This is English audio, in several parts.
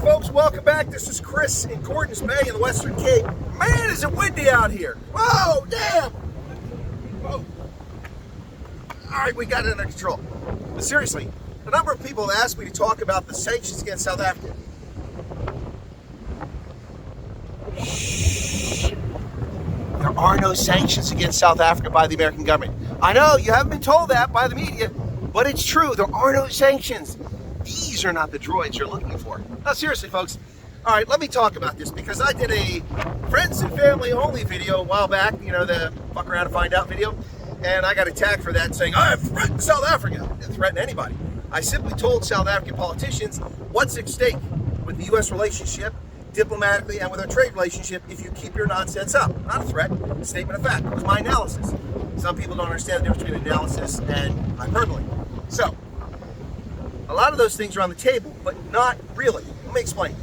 folks, welcome back. This is Chris in Gordons Bay in the Western Cape. Man, is it windy out here. Whoa, damn. Whoa. All right, we got it under control. But seriously, a number of people have asked me to talk about the sanctions against South Africa. Shh. There are no sanctions against South Africa by the American government. I know you haven't been told that by the media, but it's true. There are no sanctions. These are not the droids you're looking for. No, seriously, folks. All right, let me talk about this because I did a friends and family only video a while back, you know, the fuck around and find out video, and I got attacked for that saying, I have threatened South Africa. I didn't threaten anybody. I simply told South African politicians what's at stake with the U.S. relationship, diplomatically and with our trade relationship if you keep your nonsense up. Not a threat, a statement of fact. It was my analysis. Some people don't understand the difference between analysis and hyperbole. So, a lot of those things are on the table, but not really. Let me explain.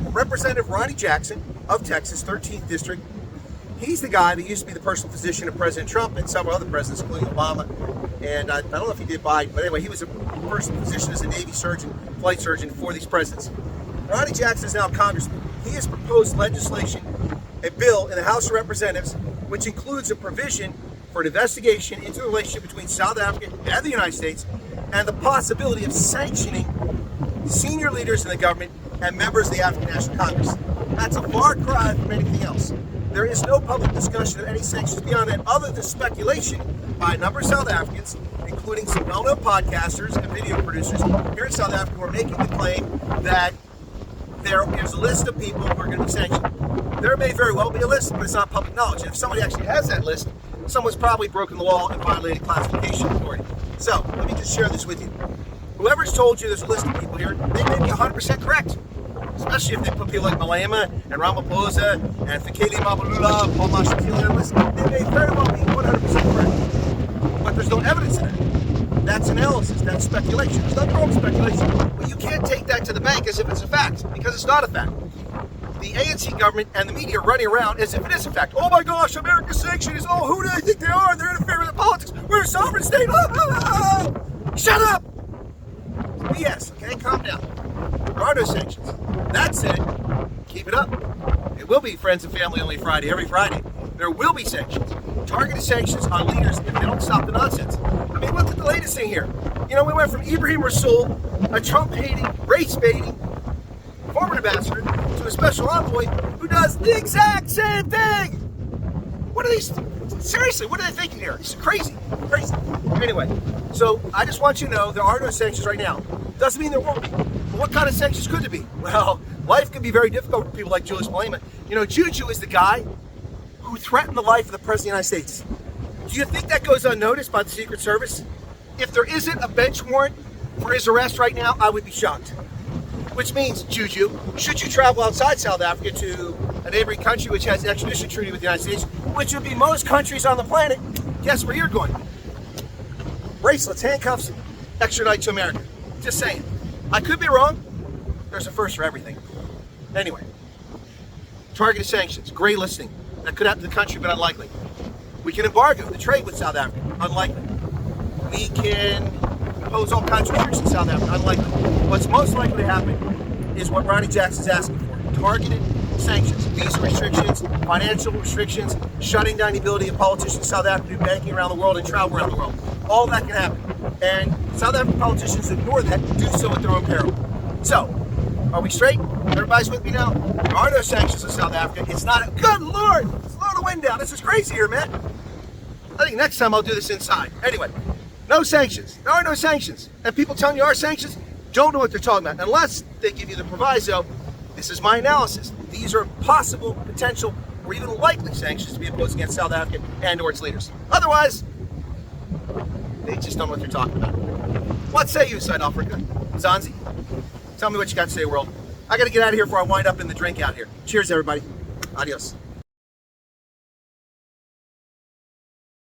Representative Ronnie Jackson of Texas, 13th District, he's the guy that used to be the personal physician of President Trump and several other presidents, including Obama. And I don't know if he did Biden, but anyway, he was a personal physician as a Navy surgeon, flight surgeon for these presidents. Ronnie Jackson is now a congressman. He has proposed legislation, a bill in the House of Representatives, which includes a provision for an investigation into the relationship between South Africa and the United States and the possibility of sanctioning senior leaders in the government and members of the African National Congress. That's a far cry from anything else. There is no public discussion of any sanctions beyond that other than speculation by a number of South Africans, including some well-known podcasters and video producers here in South Africa who are making the claim that there is a list of people who are going to be sanctioned. There may very well be a list, but it's not public knowledge. And if somebody actually has that list, someone's probably broken the law and violated classification authority. So, let me just share this with you. Whoever's told you there's a list of people here, they may be 100% correct. Especially if they put people like Malema and Ramaphosa and Fikile Mbalula, Paul Mashatile on the list, they may very well be 100% correct. But there's no evidence in it. That's analysis, that's speculation. There's nothing wrong with speculation. But you can't take that to the bank as if it's a fact, because it's not a fact. The ANC government and the media are running around as if it is a fact. Oh my gosh, America's sanction is, oh, who do they think they are? They're interfering with politics. We're a sovereign state. Shut up! BS, okay? Calm down. There are no sanctions. That said, keep it up. It will be Friends and Family Only Friday, every Friday. There will be sanctions. Targeted sanctions on leaders if they don't stop the nonsense. I mean, look at the latest thing here. You know, we went from Ibrahim Rasool, a Trump-hating, race-baiting former ambassador, to a special envoy who does the exact same thing. What are these? Seriously, what are they thinking here? This is crazy. Crazy. Anyway, so I just want you to know there are no sanctions right now. Doesn't mean there won't be. But what kind of sanctions could there be? Well, life can be very difficult for people like Julius Malema. You know, Juju is the guy who threatened the life of the President of the United States. Do you think that goes unnoticed by the Secret Service? If there isn't a bench warrant for his arrest right now, I would be shocked. Which means, Juju, should you travel outside South Africa to a neighboring country which has an extradition treaty with the United States, which would be most countries on the planet, guess where you're going? Bracelets, handcuffs, extradite to America. Just saying. I could be wrong. There's a first for everything. Anyway, targeted sanctions, gray listing. That could happen to the country, but unlikely. We can embargo the trade with South Africa, unlikely. We can impose all kinds of restrictions in South Africa, unlikely. What's most likely to happen is what Ronnie Jackson's asking for. Targeted sanctions, visa restrictions, financial restrictions, shutting down the ability of politicians in South Africa to do banking around the world and travel around the world. All that can happen. And South African politicians ignore that, do so at their own peril. So, are we straight? Everybody's with me now? There are no sanctions in South Africa. It's not a, good Lord, it's a lot of wind down. This is crazy here, man. I think next time I'll do this inside. Anyway, no sanctions. There are no sanctions. And people telling you are sanctions don't know what they're talking about. Unless they give you the proviso, this is my analysis. These are possible, potential, or even likely sanctions to be imposed against South Africa and or its leaders. Otherwise, they just don't know what they're talking about. What say you, South Africa? Zanzi? Tell me what you got to say, world. I got to get out of here before I wind up in the drink out here. Cheers, everybody. Adios.